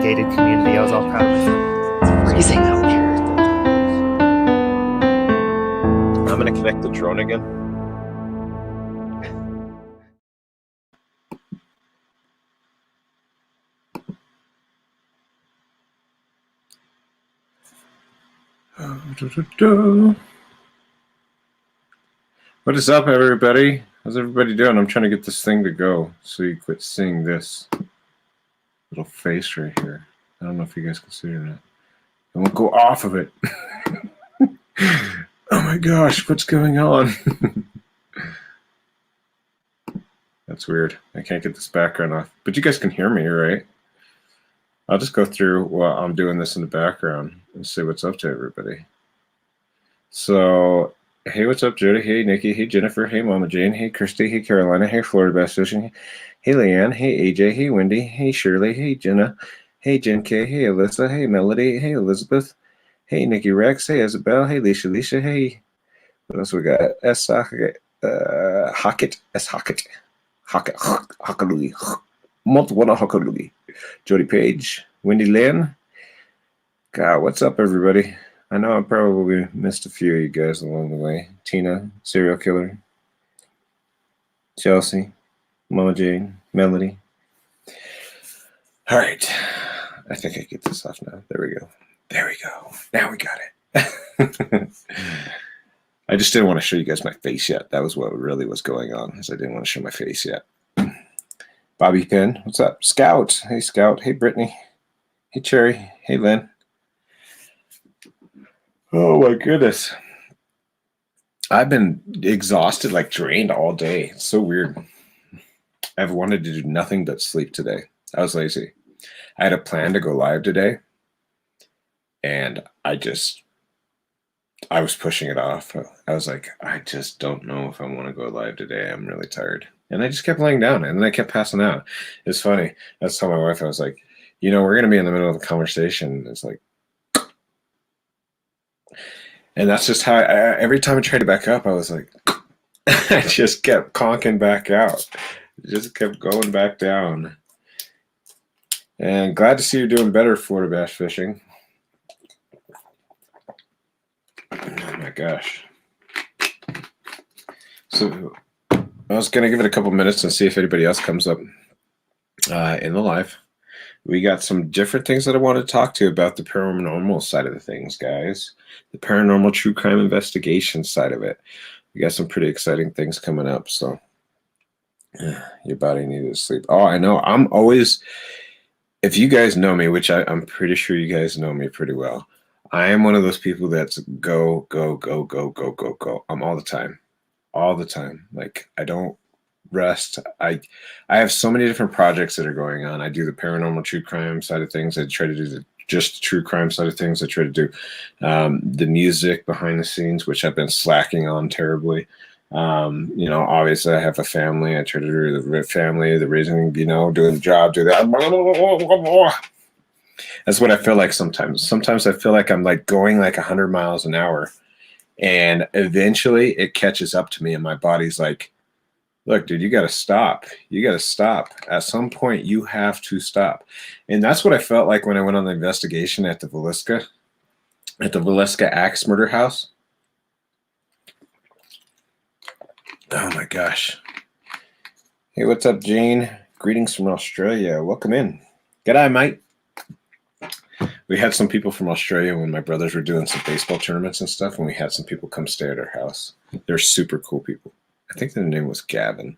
gated community. I was all proud of myself. It's freezing out here. I'm going to connect the drone again. What is up, everybody? How's everybody doing? I'm trying to get this thing to go so you quit seeing this little face right here. I don't know if you guys can see it or not. I won't go off of it. Oh my gosh, what's going on? That's weird. I can't get this background off. But you guys can hear me, right? I'll just go through while I'm doing this in the background and see what's up to everybody. So, hey, what's up, Jody? Hey, Nikki. Hey, Jennifer. Hey, Mama Jane. Hey, Christy. Hey, Carolina. Hey, Florida Best Fishing. Hey, Leanne. Hey, AJ. Hey, Wendy. Hey, Shirley. Hey, Jenna. Hey, Jen K. Hey, Alyssa. Hey, Melody. Hey, Elizabeth. Hey, Nikki Rex. Hey, Isabel. Hey, Leisha. Hey, what else we got? S. Hockett. S. Hockett. Hockaloogie. Multiple Hockaloogie. Jody Page. Wendy Lynn. God, what's up, everybody? I know I probably missed a few of you guys along the way. Tina, Serial Killer. Chelsea. Mama Jane. Melody. All right. I think I get this off now. There we go. There we go. Now we got it. I just didn't want to show you guys my face yet. That was what really was going on, is I didn't want to show my face yet. Bobby Penn, what's up? Scout. Hey, Scout. Hey, Brittany. Hey, Cherry. Hey, Lynn. Oh, my goodness. I've been exhausted, like drained all day. It's so weird. I've wanted to do nothing but sleep today. I was lazy. I had a plan to go live today, and I was pushing it off. I was like, I just don't know if I want to go live today. I'm really tired. And I just kept laying down, and then I kept passing out. It's funny. I was telling my wife, I was like, we're going to be in the middle of a conversation. It's like, and that's just how every time I tried to back up, I was like, I just kept conking back out. Just kept going back down. And glad to see you're doing better, Florida Bass Fishing. Oh my gosh. So I was going to give it a couple minutes and see if anybody else comes up in the live. We got some different things that I want to talk to you about the paranormal side of the things, guys. The paranormal true crime investigation side of it. We got some pretty exciting things coming up. So your body needed to sleep. Oh, I know. I'm always, if you guys know me, which I'm pretty sure you guys know me pretty well, I am one of those people that's go, go, go, go, go, go, go. I'm all the time. All the time. Like, I don't rest. I have so many different projects that are going on. I do the paranormal true crime side of things. I try to do just the true crime side of things. I try to do the music behind the scenes, which I've been slacking on terribly. Obviously I have a family. I try to do the family, the raising, doing the job, do that. That's what I feel like sometimes. Sometimes I feel like I'm like going like 100 miles an hour, and eventually it catches up to me and my body's like, look, dude, you got to stop. You got to stop. At some point, you have to stop. And that's what I felt like when I went on the investigation at the Villisca Axe Murder House. Oh, my gosh. Hey, what's up, Jane? Greetings from Australia. Welcome in. G'day, mate. We had some people from Australia when my brothers were doing some baseball tournaments and stuff, and we had some people come stay at our house. They're super cool people. I think their name was Gavin.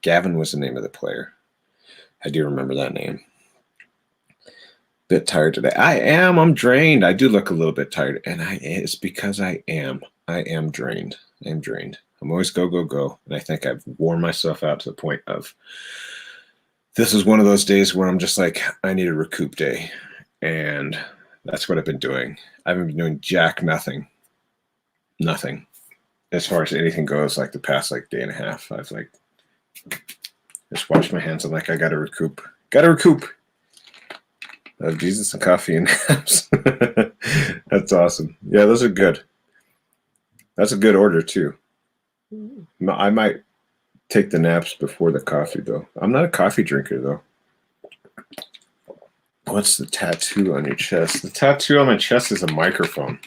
Gavin was the name of the player. I do remember that name. Bit tired today. I'm drained. I do look a little bit tired, and it's because I am drained. I'm drained. I'm always go, go, go. And I think I've worn myself out to the point of, this is one of those days where I'm just like, I need a recoup day. And that's what I've been doing. I haven't been doing jack nothing. Nothing. As far as anything goes, like the past day and a half, I've just washed my hands. I'm like, I gotta recoup. Jesus and coffee and naps. That's awesome. Yeah, those are good. That's a good order too. I might take the naps before the coffee though. I'm not a coffee drinker though. What's the tattoo on your chest? The tattoo on my chest is a microphone.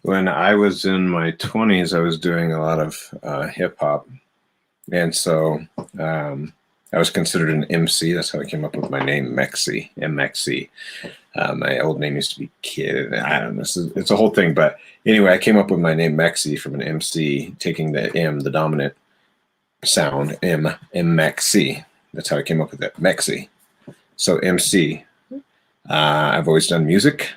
When I was in my 20s, I was doing a lot of hip hop. And so I was considered an MC. That's how I came up with my name, Mekcee, M-Mekcee. My old name used to be Kid. I don't know. It's a whole thing. But anyway, I came up with my name, Mekcee, from an MC, taking the M, the dominant sound, M-Mekcee. That's how I came up with it, Mekcee. So MC. I've always done music.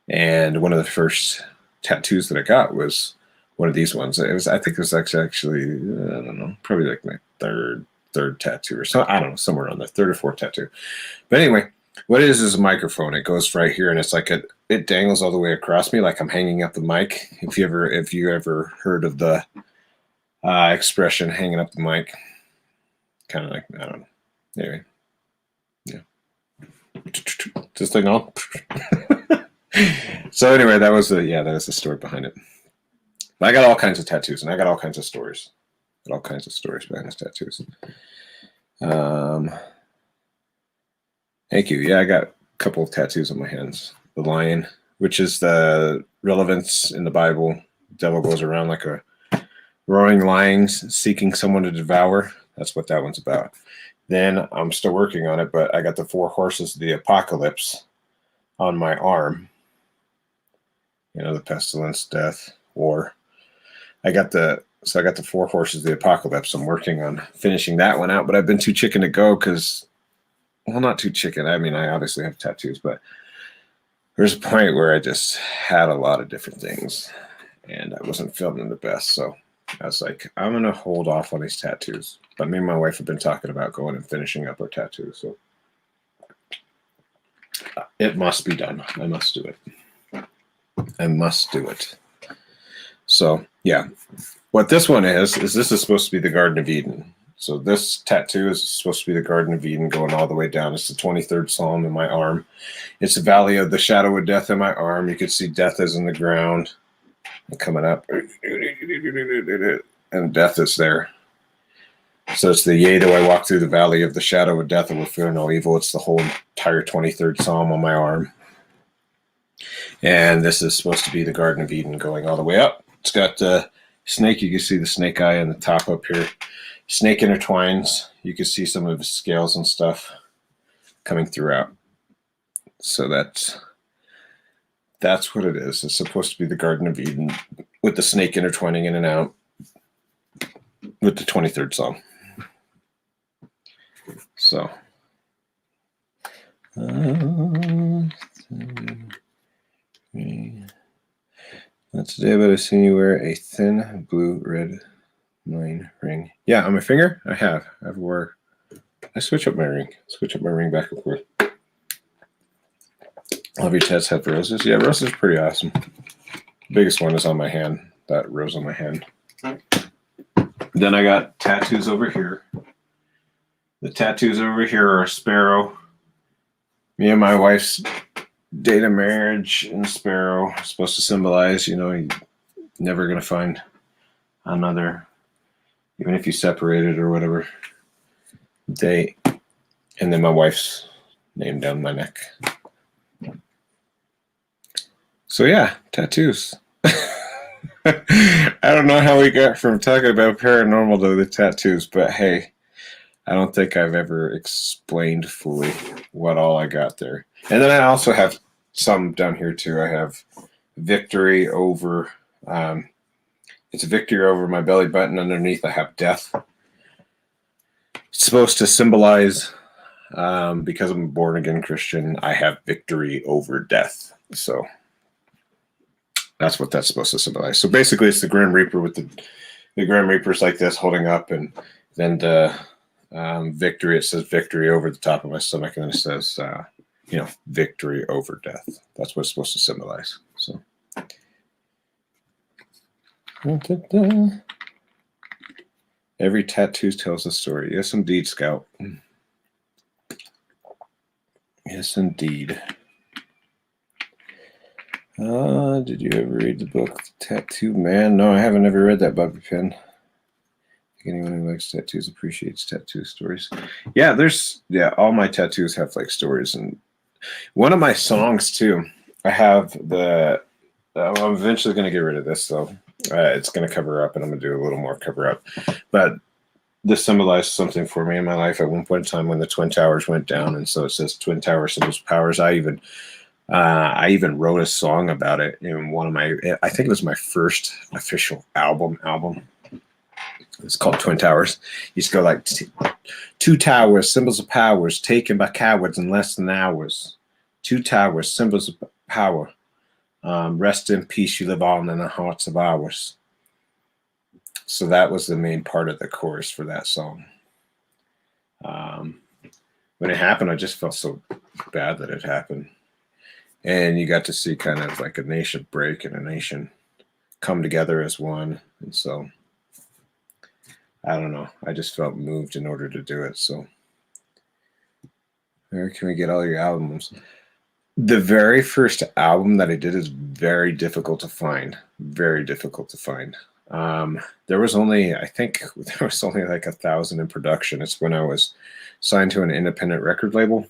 And one of the first tattoos that I got was one of these ones. I think it was actually I don't know, probably like my third tattoo or so. I don't know, somewhere on the third or fourth tattoo. But anyway, what it is a microphone. It goes right here, and it's like it dangles all the way across me, like I'm hanging up the mic. If you ever heard of the expression "hanging up the mic," kind of like, I don't know. Anyway, yeah. This thing on. So anyway, that was the story behind it. But I got all kinds of tattoos, and I got all kinds of stories. Got all kinds of stories behind these tattoos. Thank you. Yeah, I got a couple of tattoos on my hands. The lion, which is the relevance in the Bible. The devil goes around like a roaring lion seeking someone to devour. That's what that one's about. Then I'm still working on it, but I got the 4 horses of the apocalypse on my arm. You know, the pestilence, death, war. I got the 4 horses of the apocalypse. I'm working on finishing that one out, but I've been too chicken to go because, well, not too chicken. I mean, I obviously have tattoos, but there's a point where I just had a lot of different things and I wasn't feeling the best. So I was like, I'm going to hold off on these tattoos. But me and my wife have been talking about going and finishing up our tattoos. So it must be done. I must do it. I must do it. So yeah, what this one is this is supposed to be the Garden of Eden. So this tattoo is supposed to be the Garden of Eden going all the way down. It's the 23rd Psalm in my arm. It's the valley of the shadow of death in my arm. You can see death is in the ground and coming up. And death is there. So it's the yea, though I walk through the valley of the shadow of death, I will fear no evil. It's the whole entire 23rd Psalm on my arm. And this is supposed to be the Garden of Eden going all the way up. It's got the snake. You can see the snake eye on the top up here. Snake intertwines. You can see some of his scales and stuff coming throughout. So that's what it is. It's supposed to be the Garden of Eden with the snake intertwining in and out with the 23rd Psalm. So not today, but I've seen you wear a thin blue red line ring. Yeah, on my finger, I switch up my ring. Switch up my ring back and forth. All of your tats have roses. Yeah, roses are pretty awesome. The biggest one is on my hand. That rose on my hand. Then I got tattoos over here. The tattoos over here are a sparrow. Me and my wife's date of marriage and sparrow. Supposed to symbolize, you're never going to find another, even if you separated or whatever. And then my wife's name down my neck. So yeah, tattoos. I don't know how we got from talking about paranormal to the tattoos, but hey, I don't think I've ever explained fully what all I got there. And then I also have some down here too. I have victory over, it's a victory over my belly button. Underneath I have death. It's supposed to symbolize, because I'm a born again Christian, I have victory over death. So that's what that's supposed to symbolize. So basically it's the Grim Reaper with the Grim Reaper's like this holding up, and then the victory, it says victory over the top of my stomach, and then it says, victory over death. That's what it's supposed to symbolize. So. Every tattoo tells a story. Yes, indeed, Scout. Yes, indeed. Did you ever read the book Tattoo Man? No, I haven't ever read that, Bobby Pin. Anyone who likes tattoos appreciates tattoo stories. Yeah, all my tattoos have like stories, and one of my songs too. I have I'm eventually going to get rid of this though. It's going to cover up, and I'm going to do a little more cover up. But this symbolized something for me in my life at one point in time when the Twin Towers went down, and so it says Twin Towers symbols powers. I even wrote a song about it in one of my. I think it was my first official album. It's called Twin Towers. You just go like two towers, symbols of powers taken by cowards in less than hours. Two towers, symbols of power. Rest in peace, you live on in the hearts of ours. So that was the main part of the chorus for that song. When it happened, I just felt so bad that it happened. And you got to see kind of like a nation break and a nation come together as one. And so, I don't know. I just felt moved in order to do it. So, where can we get all your albums? The very first album that I did is very difficult to find. Very difficult to find. There was only, I think there was only like 1,000 in production. It's when I was signed to an independent record label.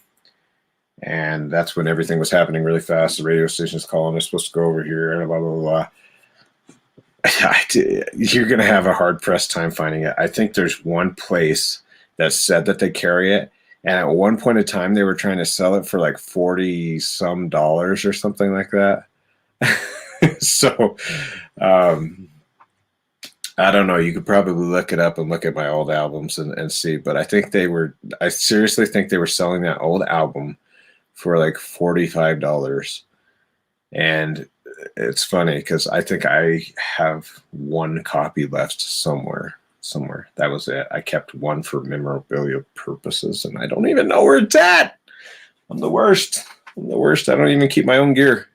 And that's when everything was happening really fast. The radio station's calling, they're supposed to go over here, and blah, blah, blah. You're going to have a hard-pressed time finding it. I think there's one place that said that they carry it. And at one point in time, they were trying to sell it for like $40-some or something like that. So, I don't know. You could probably look it up and look at my old albums and see. But I seriously think they were selling that old album for like $45. And it's funny because I think I have one copy left somewhere. That was it. I kept one for memorabilia purposes, and I don't even know where it's at. I'm the worst. I don't even keep my own gear.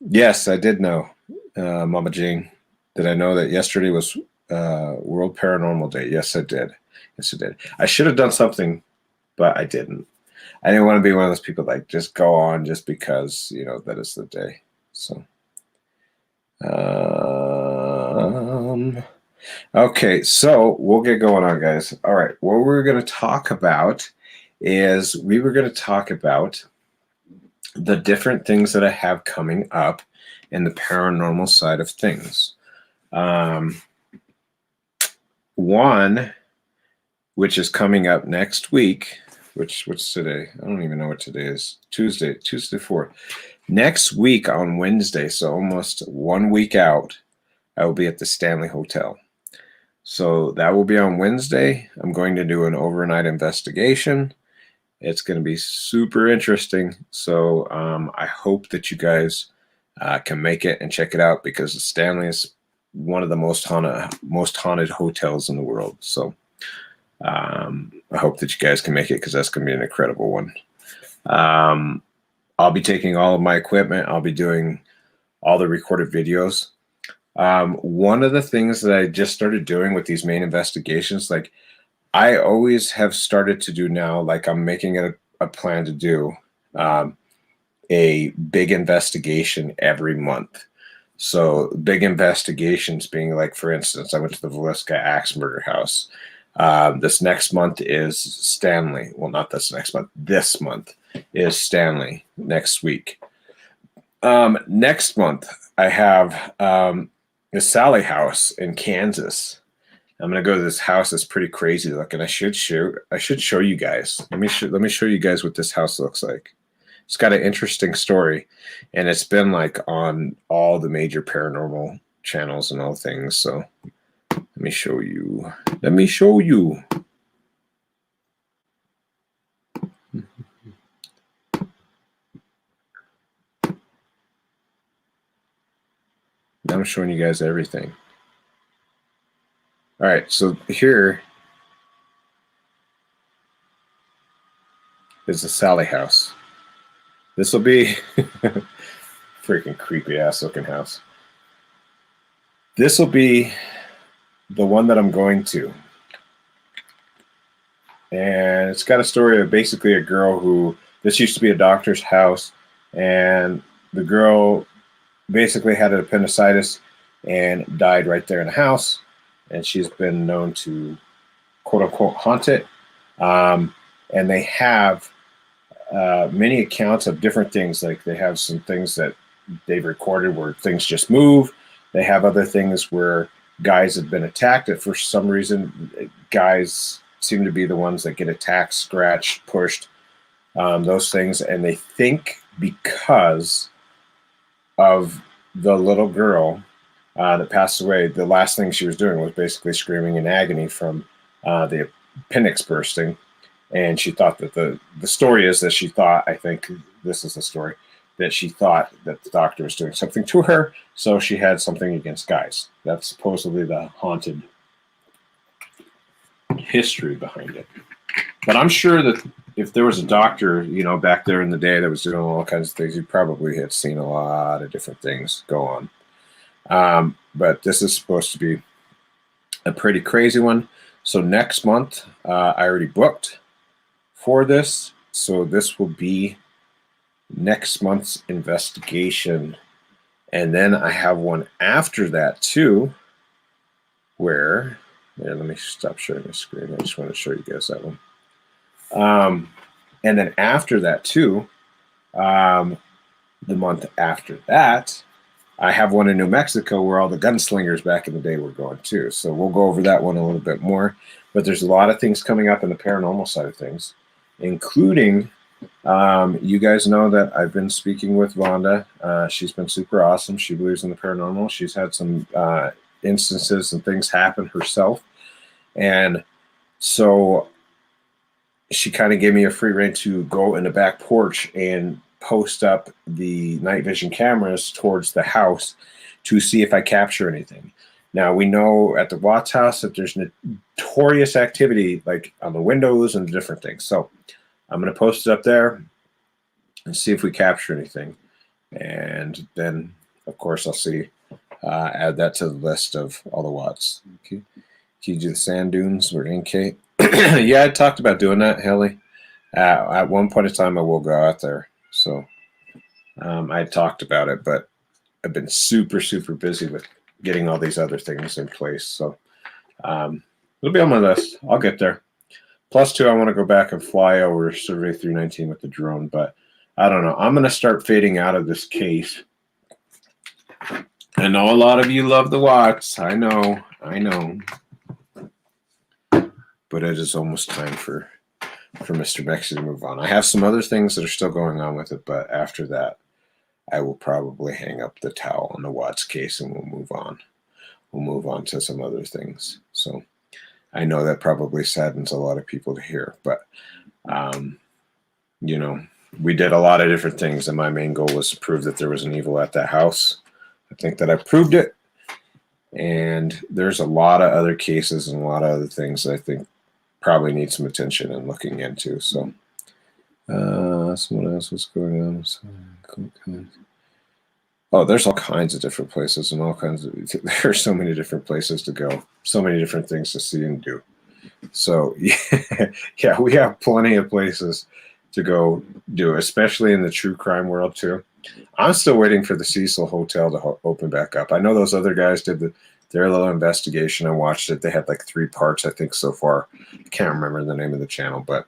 Yes, I did know, Mama Jean. Did I know that yesterday was World Paranormal Day? Yes, I did. I should have done something, but I didn't. I didn't want to be one of those people like just go on just because, that is the day. So, okay, so we'll get going on, guys. All right, what we're going to talk about is the different things that I have coming up in the paranormal side of things. One, which is coming up next week, what's today? I don't even know what today is. Tuesday 4th. Next week on Wednesday, so almost 1 week out, I will be at the Stanley Hotel. So that will be on Wednesday. I'm going to do an overnight investigation. It's going to be super interesting. So I hope that you guys can make it and check it out, because the Stanley is one of the most haunted hotels in the world. So I hope that you guys can make it, because that's going to be an incredible one. I'll be taking all of my equipment. I'll be doing all the recorded videos. One of the things that I just started doing with these main investigations, like I always have started to do now, like I'm making it a plan to do a big investigation every month. So big investigations being like, for instance, I went to the Villisca Axe Murder House. This next month is Stanley. Well, not this next month. This month is Stanley. Next week. Next month, I have the Sally House in Kansas. I'm gonna go to this house that's pretty crazy looking. I should show you guys. Let me show you guys what this house looks like. It's got an interesting story, and it's been like on all the major paranormal channels and all things. So let me show you. Now I'm showing you guys everything. All right, so here is the Sally House. This will be freaking creepy ass looking house. This will be the one that I'm going to. And it's got a story of basically a girl who, this used to be a doctor's house, and the girl basically had an appendicitis and died right there in the house. and she's been known to quote unquote haunt it. And they have many accounts of different things. Like they have some things that they've recorded where things just move. They have other things where guys have been attacked. That for some reason, guys seem to be the ones that get attacked, scratched, pushed, those things. And they think because of the little girl that passed away, the last thing she was doing was basically screaming in agony from the appendix bursting. And she thought that the story is that she thought, I think this is the story, that she thought that the doctor was doing something to her, so she had something against guys. That's supposedly the haunted history behind it. But I'm sure that if there was a doctor, you know, back there in the day that was doing all kinds of things, he probably had seen a lot of different things go on. But this is supposed to be a pretty crazy one. So next month, I already booked for this. So this will be next month's investigation. And then I have one after that too, where, yeah, let me stop sharing the screen. I just want to show you guys that one. And then after that too, the month after that, I have one in New Mexico where all the gunslingers back in the day were going too. So we'll go over that one a little bit more. But there's a lot of things coming up in the paranormal side of things, including, you guys know that I've been speaking with Vonda. She's been super awesome. She believes in the paranormal. She's had some instances and things happen herself. And so she kind of gave me a free rein to go in the back porch and post up the night vision cameras towards the house to see if I capture anything. Now, we know at the Watts house that there's notorious activity like on the windows and different things. So I'm going to post it up there and see if we capture anything. And then, of course, I'll see, add that to the list of all the Watts. Okay. Can you do the sand dunes or NK? Yeah, I talked about doing that, Haley. At one point in time, I will go out there. So I talked about it, but I've been super, super busy with getting all these other things in place. So it'll be on my list. I'll get there. Plus, two, I want to go back and fly over Survey 319 with the drone, but I don't know. I'm going to start fading out of this case. I know a lot of you love the Watts. I know. But it is almost time for Mr. Mekcee to move on. I have some other things that are still going on with it, but after that, I will probably hang up the towel on the Watts case and we'll move on. We'll move on to some other things. So I know that probably saddens a lot of people to hear, but you know, we did a lot of different things, and my main goal was to prove that there was an evil at that house. I think that I proved it, and there's a lot of other cases and a lot of other things that I think probably need some attention and looking into. So someone else, what's going on? Oh, there's all kinds of different places and all kinds of, there's so many different places to go, so many different things to see and do. So yeah, we have plenty of places to go do, especially in the true crime world too. I'm still waiting for the Cecil Hotel to open back up. I know those other guys did their little investigation. I watched it. They had like 3 parts, I think, so far. I can't remember the name of the channel, but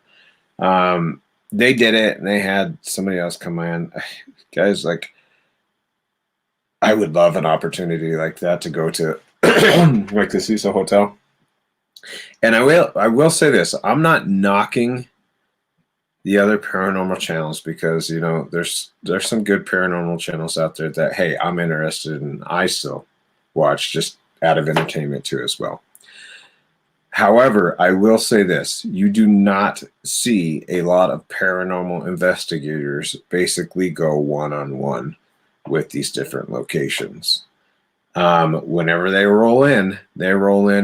they did it, and they had somebody else come in. Guys, like, I would love an opportunity like that to go to like the Cecil Hotel. And I will say this. I'm not knocking the other paranormal channels because, you know, there's some good paranormal channels out there that, hey, I'm interested in. I still watch just out of entertainment too as well. However, I will say this. You do not see a lot of paranormal investigators basically go one-on-one with these different locations. Whenever they roll in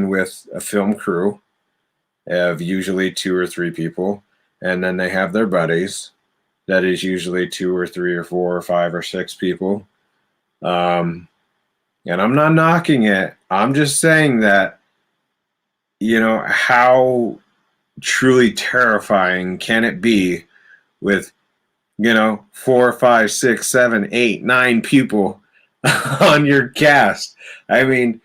with a film crew of usually 2 or 3 people, and then they have their buddies. That is usually 2 or 3 or 4 or 5 or 6 people. And I'm not knocking it. I'm just saying that, you know, how truly terrifying can it be with, you know, 4, 5, 6, 7, 8, 9 people on your cast? I mean,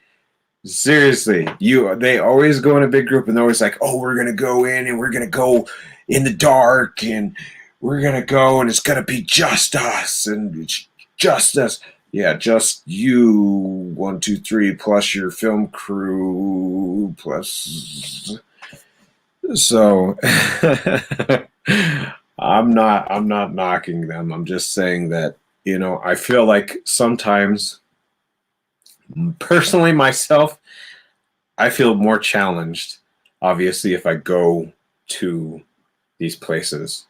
Seriously, they always go in a big group and they're always like, oh, we're gonna go in and we're gonna go in the dark and we're gonna go and it's gonna be just us and it's just us. Yeah, just you, 1, 2, 3, plus your film crew, plus. So I'm not knocking them. I'm just saying that, I feel like sometimes, personally myself, I feel more challenged, obviously, if I go to these places,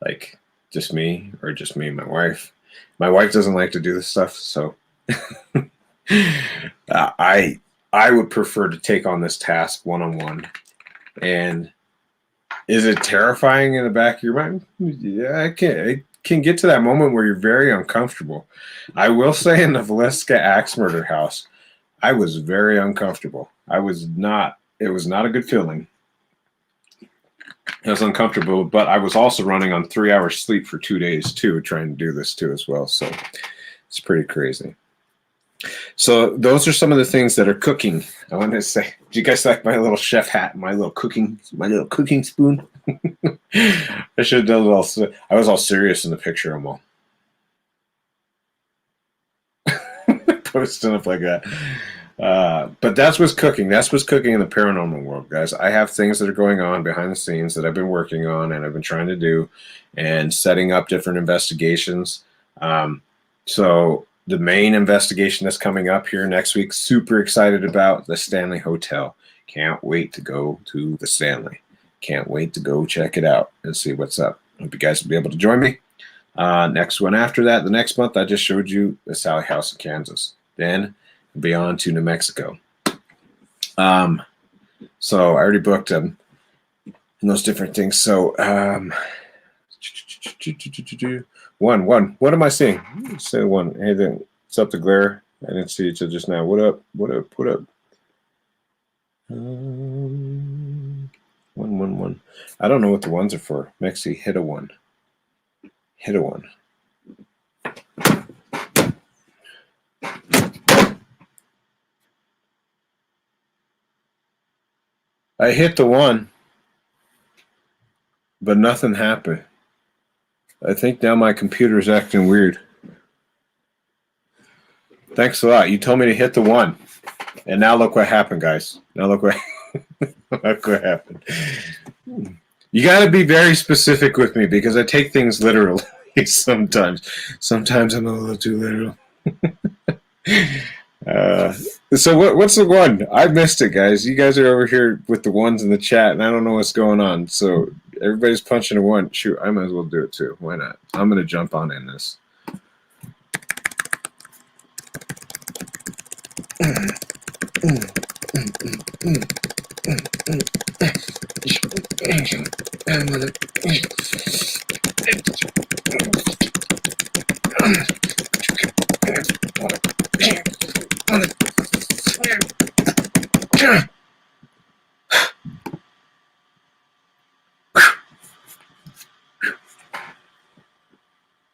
like just me or just me and my wife. My wife doesn't like to do this stuff, so I would prefer to take on this task one-on-one. And is it terrifying in the back of your mind? Yeah, it can get to that moment where you're very uncomfortable. I will say in the Valeska axe murder house, I was very uncomfortable. It was not a good feeling. It was uncomfortable, but I was also running on 3 hours sleep for 2 days too, trying to do this too as well. So it's pretty crazy. So those are some of the things that are cooking. I wanted to say, do you guys like my little chef hat, my little cooking spoon? I should have done it all. I was all serious in the picture. I'm all posting up like that. But that's what's cooking. That's what's cooking in the paranormal world, guys. I have things that are going on behind the scenes that I've been working on and I've been trying to do and setting up different investigations. So the main investigation that's coming up here next week, super excited about the Stanley Hotel. Can't wait to go to the Stanley. Can't wait to go check it out and see what's up. Hope you guys will be able to join me. Next one after that, the next month, I just showed you the Sally House in Kansas. Then beyond to New Mexico. So I already booked them and those different things. So one. What am I seeing? Say one. Hey, then what's up the glare? I didn't see it till just now. What up? What up? 1. I don't know what the ones are for. Mekcee, hit a 1. Hit a 1. I hit the 1, but nothing happened. I think now my computer's acting weird. Thanks a lot. You told me to hit the 1. And now look what happened, guys. Now look what, look what happened. You got to be very specific with me because I take things literally sometimes. Sometimes I'm a little too literal. So what's the 1? I missed it, guys. You guys are over here with the 1s in the chat, and I don't know what's going on. So everybody's punching a 1. Shoot, I might as well do it too. Why not? I'm going to jump on in this.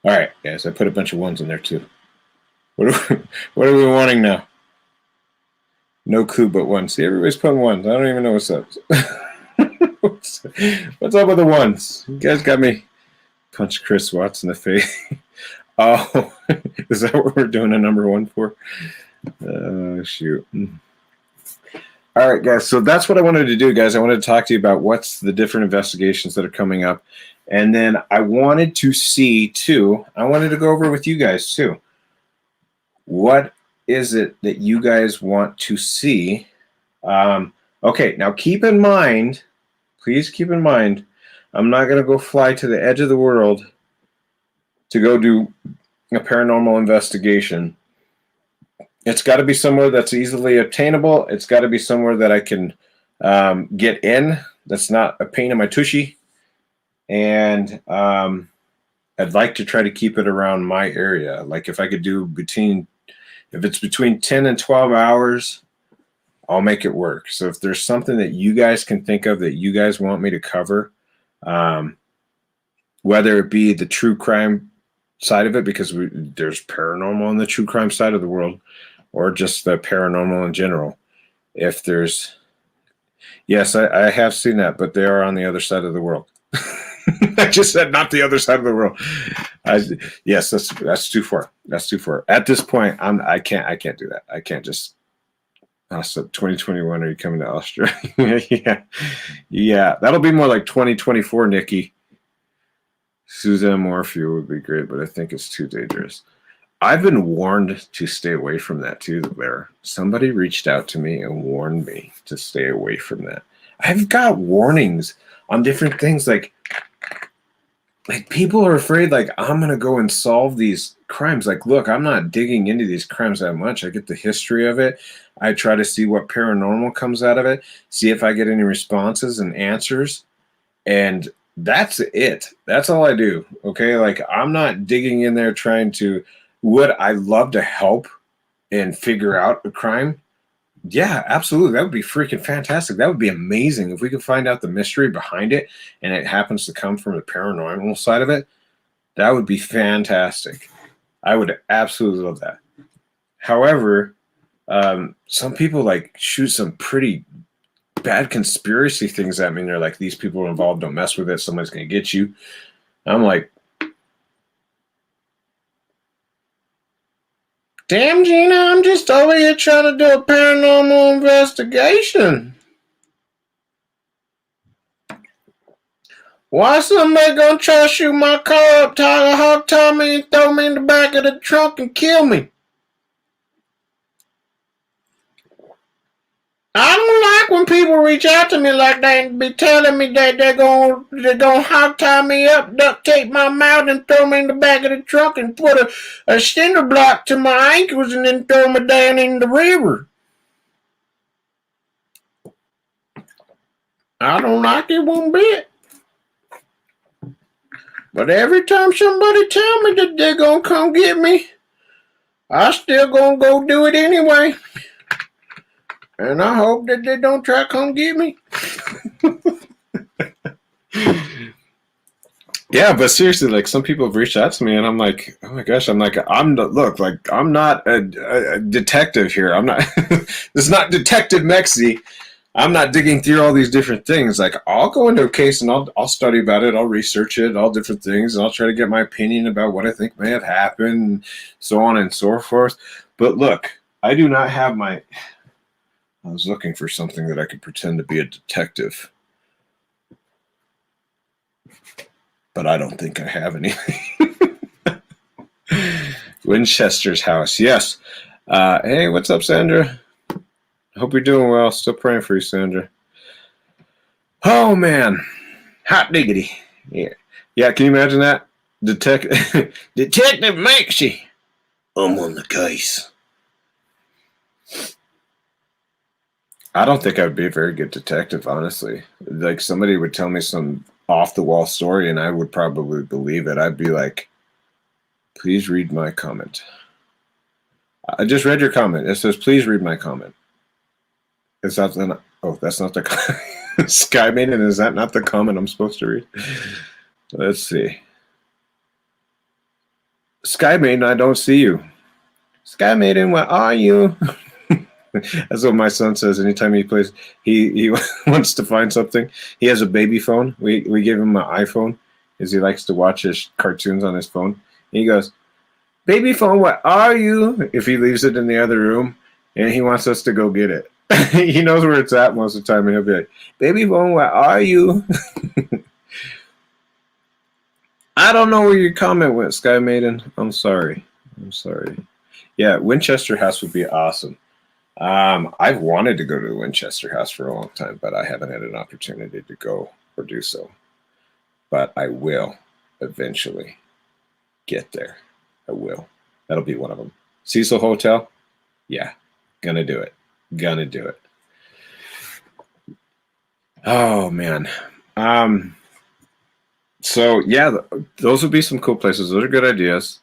All right, guys, I put a bunch of 1s in there too. What are we wanting now? No clue but 1. See, everybody's putting 1s. I don't even know what's up. What's up with the 1s? You guys got me. Punch Chris Watts in the face. Oh, is that what we're doing a number 1 for? Shoot. All right, guys. So that's what I wanted to do, guys. I wanted to talk to you about what's the different investigations that are coming up. And then I wanted to see, too, I wanted to go over with you guys, too. What is it that you guys want to see? Okay, now keep in mind, please keep in mind, I'm not going to go fly to the edge of the world to go do a paranormal investigation. It's got to be somewhere that's easily obtainable. It's got to be somewhere that I can get in, that's not a pain in my tushy. And I'd like to try to keep it around my area. Like if I could do if it's between 10 and 12 hours, I'll make it work. So if there's something that you guys can think of that you guys want me to cover, whether it be the true crime side of it, because there's paranormal on the true crime side of the world, or just the paranormal in general, if there's, yes, I have seen that, but they are on the other side of the world. I just said not the other side of the world. Yes, that's too far. That's too far. At this point, I can't do that. I can't just. So 2021, are you coming to Australia? Yeah, that'll be more like 2024, Nikki. Suzanne Morphew would be great, but I think it's too dangerous. I've been warned to stay away from that too, Blair. Somebody reached out to me and warned me to stay away from that. I've got warnings on different things, like people are afraid, like, I'm gonna go and solve these crimes. Like, look, I'm not digging into these crimes that much. I get the history of it. I try to see what paranormal comes out of it, see if I get any responses and answers, and that's it. That's all I do. Okay, like, I'm not digging in there trying to. Would I love to help and figure out a crime? Yeah, absolutely. That would be freaking fantastic. That would be amazing if we could find out the mystery behind it and it happens to come from the paranormal side of it. That would be fantastic. I would absolutely love that. However, some people like shoot some pretty bad conspiracy things at me, and they're like, these people are involved, don't mess with it, somebody's going to get you. I'm like, damn, Gina, I'm just over here trying to do a paranormal investigation. Why somebody gonna try to shoot my car up, tie me, and throw me in the back of the trunk and kill me? I don't like when people reach out to me like that and be telling me that they're gonna hog tie me up, duct tape my mouth, and throw me in the back of the truck and put a cinder block to my ankles and then throw me down in the river. I don't like it one bit. But every time somebody tell me that they're gonna come get me, I still gonna go do it anyway. And I hope that they don't try to come get me. Yeah, but seriously, like, some people have reached out to me, and I'm like, oh my gosh, I'm not a detective here. I'm not. This is not Detective Mekcee. I'm not digging through all these different things. Like, I'll go into a case and I'll study about it. I'll research it, all different things, and I'll try to get my opinion about what I think may have happened, so on and so forth. But look, I do not have my. I was looking for something that I could pretend to be a detective, but I don't think I have anything. Winchester's house, yes. Hey, what's up, Sandra? I hope you're doing well. Still praying for you, Sandra. Oh, man. Hot diggity. Yeah, can you imagine that? Detective Mekcee. I'm on the case. I don't think I would be a very good detective, honestly. Like, somebody would tell me some off-the-wall story, and I would probably believe it. I'd be like, please read my comment. I just read your comment. It says, please read my comment. Is that the, oh, that's not the Sky Maiden, is that not the comment I'm supposed to read? Let's see. Sky Maiden, I don't see you. Sky Maiden, where are you? That's what my son says anytime he plays. He wants to find something. He has a baby phone. We give him an iPhone because he likes to watch his cartoons on his phone. And he goes, baby phone, where are you? If he leaves it in the other room, and he wants us to go get it. He knows where it's at most of the time, and he'll be like, baby phone, where are you? I don't know where your comment went, Sky Maiden. I'm sorry. Yeah, Winchester House would be awesome. I've wanted to go to the Winchester House for a long time, but I haven't had an opportunity to go or do so. But I will eventually get there. I will. That'll be one of them. Cecil Hotel? Yeah, gonna do it. Oh, man. So, yeah, those would be some cool places. Those are good ideas.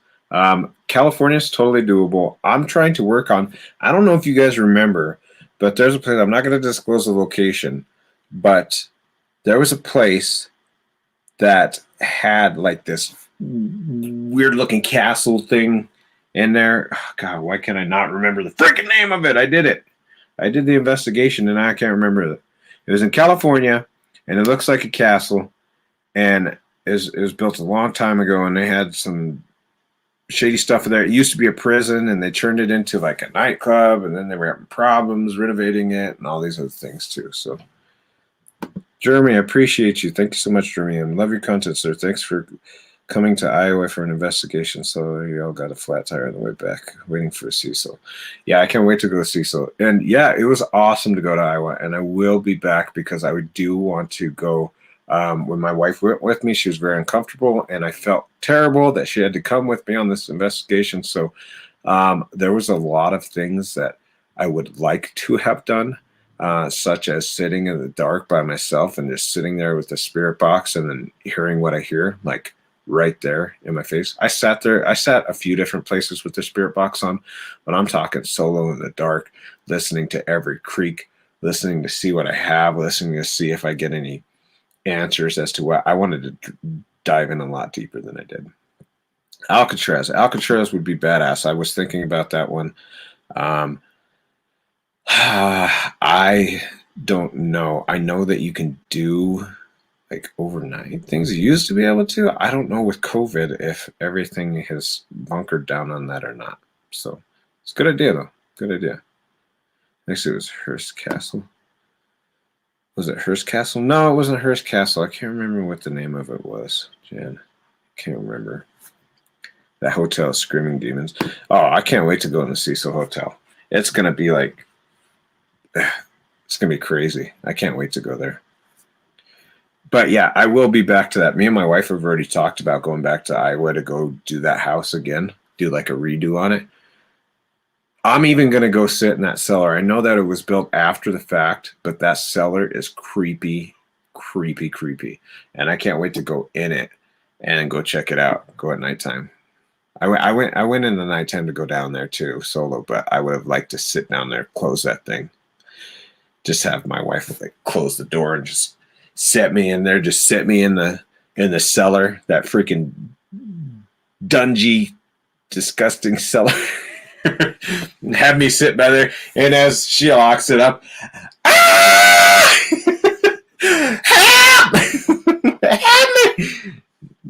California is totally doable. I'm trying to work on, I don't know if you guys remember, but there's a place, I'm not going to disclose the location, but there was a place that had like this weird looking castle thing in there. Oh, God, why can I not remember the freaking name of it? I did it. I did the investigation, and I can't remember it. It was in California, and it looks like a castle, and it was built a long time ago, and they had some shady stuff there. It used to be a prison, and they turned it into like a nightclub, and then they were having problems renovating it, and all these other things too. So, Jeremy, I appreciate you. Thank you so much, Jeremy, and love your content, sir. Thanks for coming to Iowa for an investigation. So you all got a flat tire on the way back, waiting for a Cecil. Yeah, I can't wait to go to Cecil. And yeah, it was awesome to go to Iowa, and I will be back because I do want to go. When my wife went with me, she was very uncomfortable, and I felt terrible that she had to come with me on this investigation. So there was a lot of things that I would like to have done, such as sitting in the dark by myself and just sitting there with the spirit box and then hearing what I hear, like right there in my face. I sat there. I sat a few different places with the spirit box on, but I'm talking solo in the dark, listening to every creak, listening to see what I have, listening to see if I get any answers as to what I wanted to dive in a lot deeper than I did. Alcatraz would be badass. I was thinking about that one. I don't know. I know that you can do like overnight things you used to be able to. I don't know with COVID if everything has bunkered down on that or not. So it's a good idea though. Good idea. Next it was Hearst Castle. Was it Hearst Castle? No, it wasn't Hearst Castle. I can't remember what the name of it was, Jan. Can't remember. That hotel, Screaming Demons. Oh, I can't wait to go in the Cecil Hotel. It's going to be like, it's going to be crazy. I can't wait to go there. But yeah, I will be back to that. Me and my wife have already talked about going back to Iowa to go do that house again, do like a redo on it. I'm even going to go sit in that cellar. I know that it was built after the fact, but that cellar is creepy, creepy, creepy. And I can't wait to go in it and go check it out, go at nighttime. I went in the nighttime to go down there too, solo, but I would have liked to sit down there, close that thing. Just have my wife like close the door and just set me in there, just sit me in the cellar, that freaking dungy, disgusting cellar. And have me sit by there, and as she locks it up, help! Help me!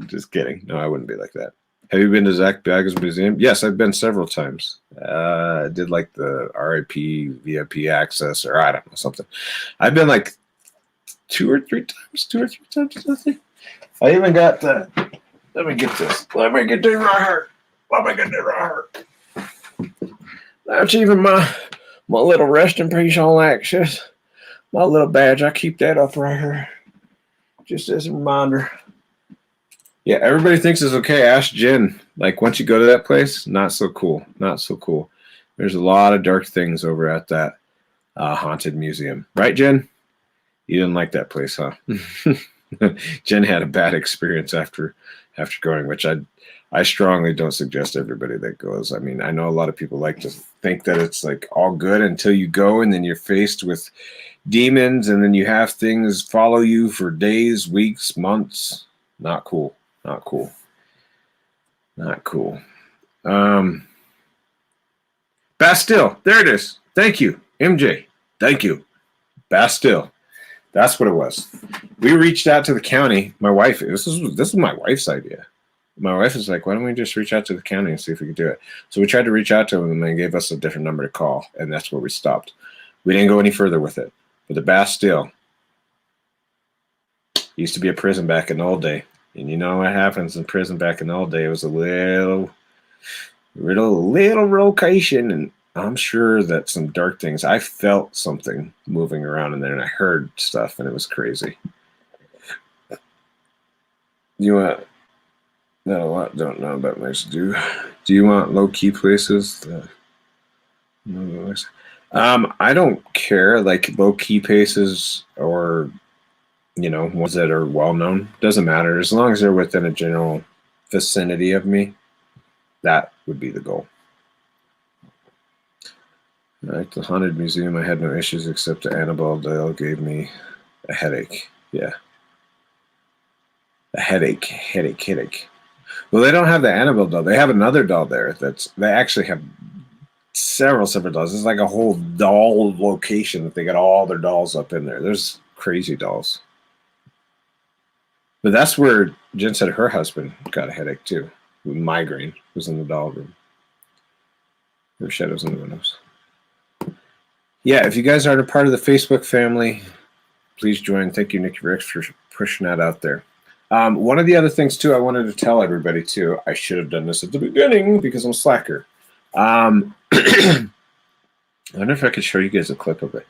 Just kidding. No, I wouldn't be like that. Have you been to Zach Bagans Museum? Yes, I've been several times. I did like the RIP VIP access, or I don't know, something. I've been like two or three times, I think. I even got the. Let me get this. Let me get this right here. Let me get this right here. That's even my little resting piece on access. My little badge. I keep that up right here. Just as a reminder. Yeah, everybody thinks it's okay. Ask Jen. Like, once you go to that place, not so cool. Not so cool. There's a lot of dark things over at that haunted museum. Right, Jen? You didn't like that place, huh? Jen had a bad experience after going, which I strongly don't suggest everybody that goes. I mean, I know a lot of people like to think that it's like all good until you go, and then you're faced with demons, and then you have things follow you for days, weeks, months. Not cool. Not cool. Not cool. Bastille. There it is. Thank you, MJ. Thank you. Bastille. That's what it was. We reached out to the county. My wife, this is my wife's idea. My wife was like, why don't we just reach out to the county and see if we could do it? So we tried to reach out to them, and they gave us a different number to call, and that's where we stopped. We didn't go any further with it. But the Bastille used to be a prison back in the old day. And you know what happens in prison back in the old day? It was a little location, and I'm sure that some dark things. I felt something moving around in there, and I heard stuff, and it was crazy. You want? No, I don't know about much. Do you want low key places? I don't care. Like low key places or ones that are well known. Doesn't matter as long as they're within a general vicinity of me. That would be the goal. At the haunted museum, I had no issues except the Annabelle doll gave me a headache. Yeah, a headache. Well, they don't have the Annabelle doll. They have another doll there. They actually have several dolls. It's like a whole doll location that they got all their dolls up in there. There's crazy dolls. But that's where Jen said her husband got a headache too. Migraine was in the doll room. There were shadows in the windows. Yeah, if you guys aren't a part of the Facebook family, please join. Thank you, Nikki Ricks, for pushing that out there. One of the other things too I wanted to tell everybody too, I should have done this at the beginning because I'm a slacker. I wonder if I could show you guys a clip of it.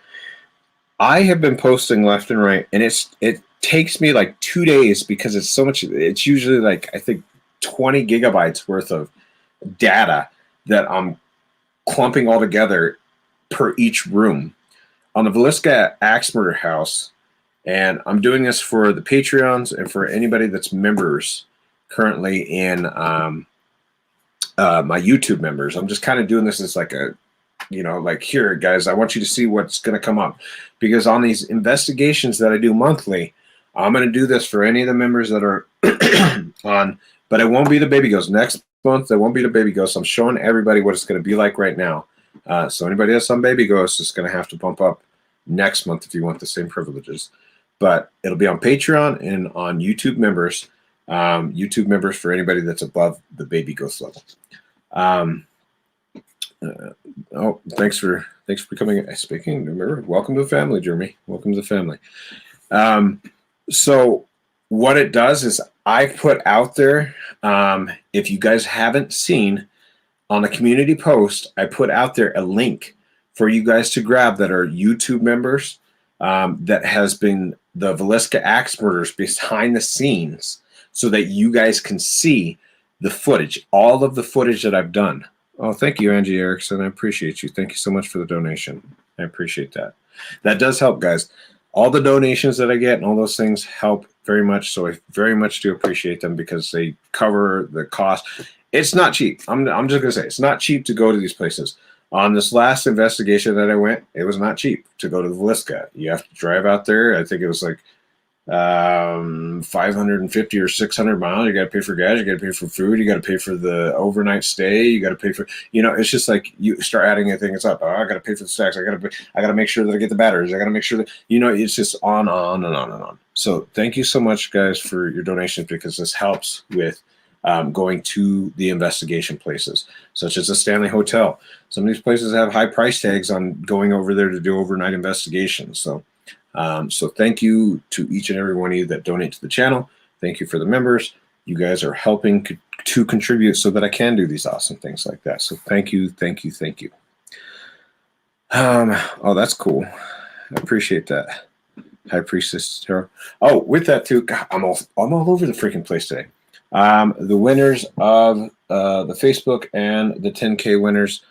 I have been posting left and right, and it takes me like 2 days because it's so much. It's usually like, I think, 20 gigabytes worth of data that I'm clumping all together per each room on the Villisca Axe Murder House. And I'm doing this for the Patreons and for anybody that's members currently in my YouTube members. I'm just kind of doing this as like a, like, here, guys, I want you to see what's going to come up. Because on these investigations that I do monthly, I'm going to do this for any of the members that are on, but it won't be the baby ghost. Next month, there won't be the baby ghost. I'm showing everybody what it's going to be like right now. So anybody that's on baby ghost is going to have to bump up next month if you want the same privileges. But it'll be on Patreon and on YouTube members. YouTube members for anybody that's above the baby ghost level. Thanks for becoming. Speaking, remember, welcome to the family, Jeremy. Welcome to the family. So what it does is I put out there, if you guys haven't seen, on the community post, I put out there a link for you guys to grab that are YouTube members, that has been the Villisca Axe Murders behind the scenes, so that you guys can see the footage, all of the footage that I've done. Oh, thank you, Angie Erickson. I appreciate you. Thank you so much for the donation. I appreciate that. That does help, guys. All the donations that I get and all those things help very much. So I very much do appreciate them because they cover the cost. It's not cheap. I'm just going to say it's not cheap to go to these places. On this last investigation that I went, it was not cheap to go to the Villisca. You have to drive out there. I think it was like 550 or 600 miles. You got to pay for gas. You got to pay for food. You got to pay for the overnight stay. You got to pay for, it's just like you start adding things up. Oh, I got to pay for the stacks. I got to make sure that I get the batteries. I got to make sure that, it's just on and on and on. So thank you so much, guys, for your donations, because this helps with going to the investigation places, such as the Stanley Hotel. Some of these places have high price tags on going over there to do overnight investigations. So thank you to each and every one of you that donate to the channel. Thank you for the members. You guys are helping to contribute so that I can do these awesome things like that. So thank you, thank you, thank you. Oh, that's cool. I appreciate that. High Priestess Tarot. Oh, with that too, God, I'm all over the freaking place today. The winners of the Facebook and the 10K winners,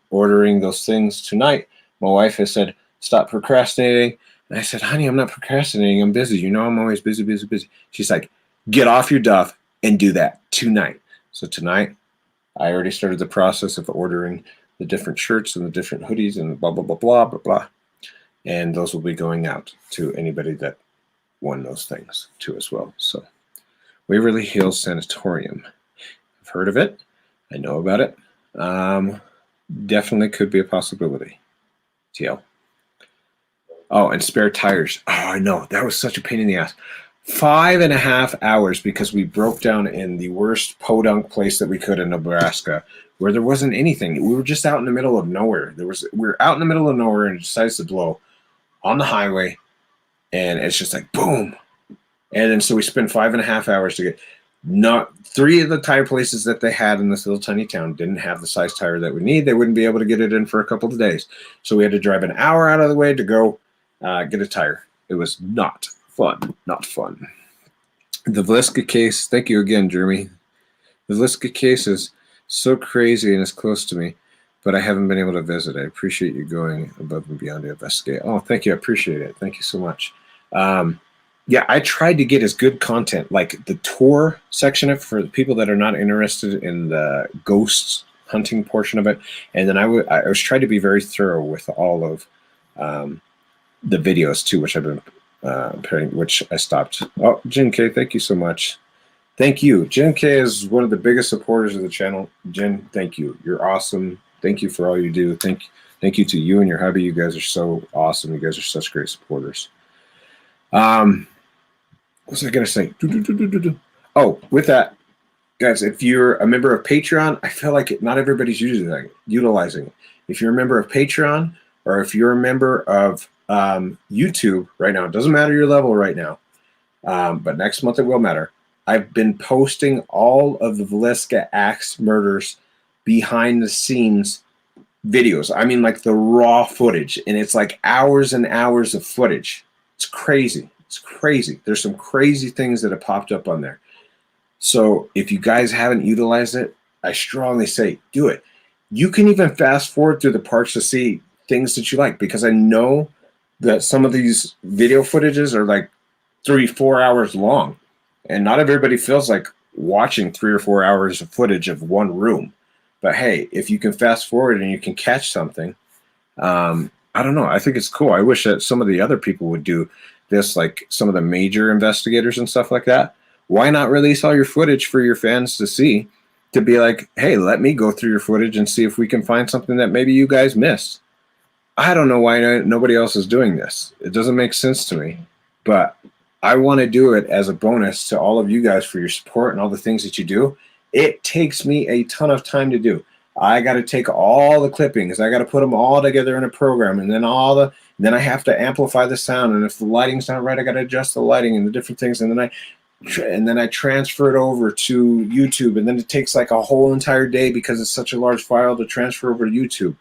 ordering those things tonight. My wife has said, stop procrastinating. And I said, honey, I'm not procrastinating. I'm busy. I'm always busy, busy, busy. She's like, get off your duff and do that tonight. So tonight, I already started the process of ordering the different shirts and the different hoodies and blah, blah, blah, blah, blah, blah. And those will be going out to anybody that won those things too as well. So Waverly Hills Sanatorium. I've heard of it. I know about it. Definitely could be a possibility. TL. Oh, and spare tires. Oh, I know. That was such a pain in the ass. 5.5 hours because we broke down in the worst podunk place that we could in Nebraska, where there wasn't anything. We were just out in the middle of nowhere. We were out in the middle of nowhere and it decides to blow on the highway, and it's just like boom. And then so we spent 5.5 hours to get. Not 3 of the tire places that they had in this little tiny town didn't have the size tire that we need. They wouldn't be able to get it in for a couple of days. So we had to drive an hour out of the way to go get a tire. It was not fun. Not fun. The Villisca case, thank you again, Jeremy. The Villisca case is so crazy and it's close to me, but I haven't been able to visit. I appreciate you going above and beyond to investigate. Oh, thank you. I appreciate it. Thank you so much. Yeah, I tried to get as good content, like the tour section of it for the people that are not interested in the ghosts hunting portion of it. And then I was trying to be very thorough with all of the videos too, which I've been preparing, which I stopped. Oh, Jen K, thank you so much. Thank you. Jen K is one of the biggest supporters of the channel. Jen, thank you. You're awesome. Thank you for all you do. Thank you to you and your hubby. You guys are so awesome. You guys are such great supporters. What was I going to say? Oh, with that, guys, if you're a member of Patreon, I feel like not everybody's utilizing it. If you're a member of Patreon or if you're a member of YouTube right now, it doesn't matter your level right now, but next month it will matter. I've been posting all of the Villisca axe murders behind the scenes videos. I mean, like the raw footage, and it's like hours and hours of footage. It's crazy. It's crazy. There's some crazy things that have popped up on there. So if you guys haven't utilized it, I strongly say do it. You can even fast forward through the parts to see things that you like, because I know that some of these video footages are like 3-4 hours long, and not everybody feels like watching 3 or 4 hours of footage of one room. But hey, if you can fast forward and you can catch something, I don't know. I think it's cool. I wish that some of the other people would do this, like some of the major investigators and stuff like that. Why not release all your footage for your fans to see, to be like, hey, let me go through your footage and see if we can find something that maybe you guys missed. I don't know why nobody else is doing this. It doesn't make sense to me, but I want to do it as a bonus to all of you guys for your support and all the things that you do. It takes me a ton of time to do. I got to take all the clippings. I got to put them all together in a program, and then then I have to amplify the sound. And if the lighting's not right, I got to adjust the lighting and the different things. And then I transfer it over to YouTube, and then it takes like a whole entire day because it's such a large file to transfer over to YouTube.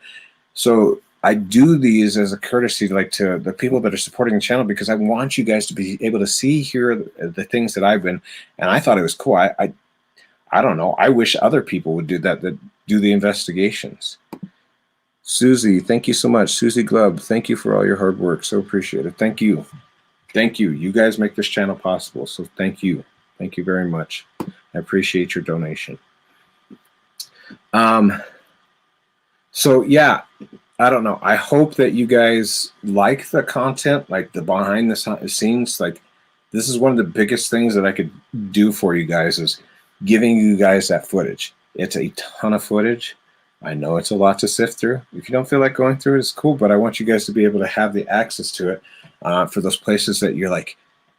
So I do these as a courtesy, like to the people that are supporting the channel, because I want you guys to be able to see, hear the things that I've been, and I thought it was cool. I don't know. I wish other people would do that do the investigations. Susie, thank you so much. Susie Glub, thank you for all your hard work. So appreciate it. Thank you. Thank you. You guys make this channel possible. So thank you. Thank you very much. I appreciate your donation. So yeah, I don't know. I hope that you guys like the content, like the behind the scenes. Like, this is one of the biggest things that I could do for you guys, is giving you guys that footage. It's a ton of footage. I know it's a lot to sift through. If you don't feel like going through it, it's cool, but I want you guys to be able to have the access to it for those places that you're like,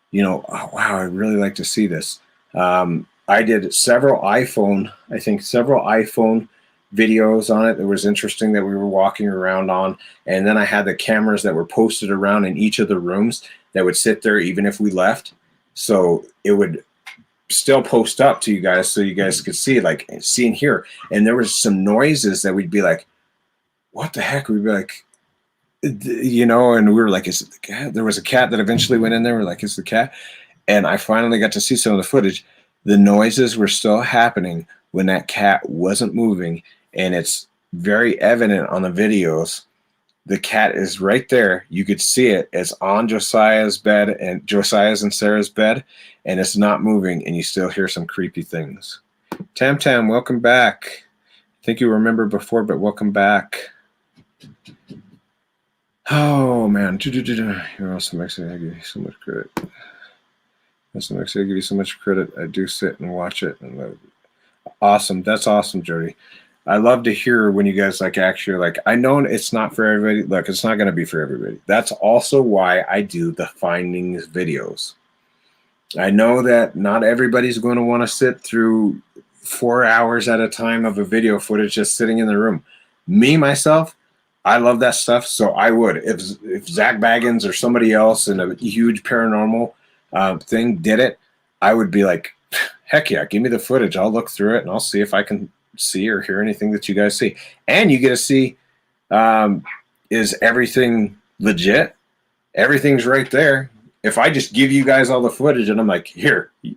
you know, oh, wow, I'd really like to see this. I did several iPhone videos on it that was interesting, that we were walking around on, and then I had the cameras that were posted around in each of the rooms that would sit there even if we left, so it would still post up to you guys so you guys could see, like, see and hear. And there was some noises that we'd be like, what the heck? We'd be like, you know, and we were like, is it the cat? There was a cat that eventually went in there. We're like, is it the cat? And I finally got to see some of the footage. The noises were still happening when that cat wasn't moving, and it's very evident on the videos. The cat is right there. You could see it. It's on Josiah's bed, and Josiah's and Sarah's bed, and it's not moving, and you still hear some creepy things. Tam Tam, welcome back. I think you remember before, but welcome back. Oh man, you're awesome, Mekcee. I give you so much credit. Awesome, Mekcee. I give you so much credit. I do sit and watch it, and awesome. That's awesome, Jody. I love to hear when you guys like actually like, I know it's not for everybody. Look, it's not going to be for everybody. That's also why I do the findings videos. I know that not everybody's going to want to sit through 4 hours at a time of a video footage just sitting in the room. Me, myself, I love that stuff. So I would, if Zach Baggins or somebody else in a huge paranormal thing did it, I would be like, heck yeah, give me the footage. I'll look through it and I'll see if I can see or hear anything that you guys see. And you get to see, is everything legit? Everything's right there. If I just give you guys all the footage and I'm like, here, you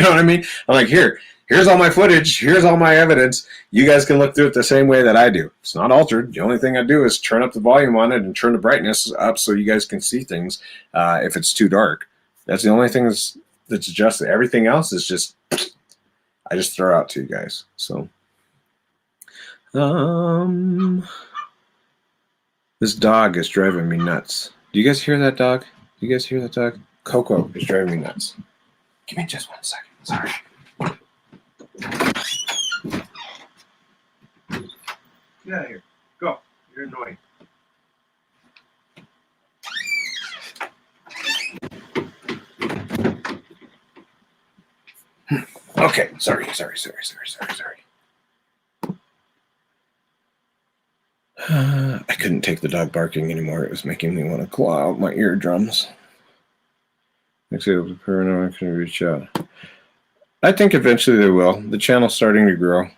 know what I mean? I'm like, here's all my footage. Here's all my evidence. You guys can look through it the same way that I do. It's not altered. The only thing I do is turn up the volume on it and turn the brightness up so you guys can see things if it's too dark. That's the only thing that's adjusted. Everything else is just, I just throw out to you guys. So, this dog is driving me nuts. Do you guys hear that dog? Do you guys hear that dog? Coco is driving me nuts. Give me just 1 second. Sorry. Get out of here. Go. You're annoying. Okay. Sorry. I couldn't take the dog barking anymore. It was making me want to claw out my eardrums. Next able to Paranormal can reach out. I think eventually they will. The channel's starting to grow.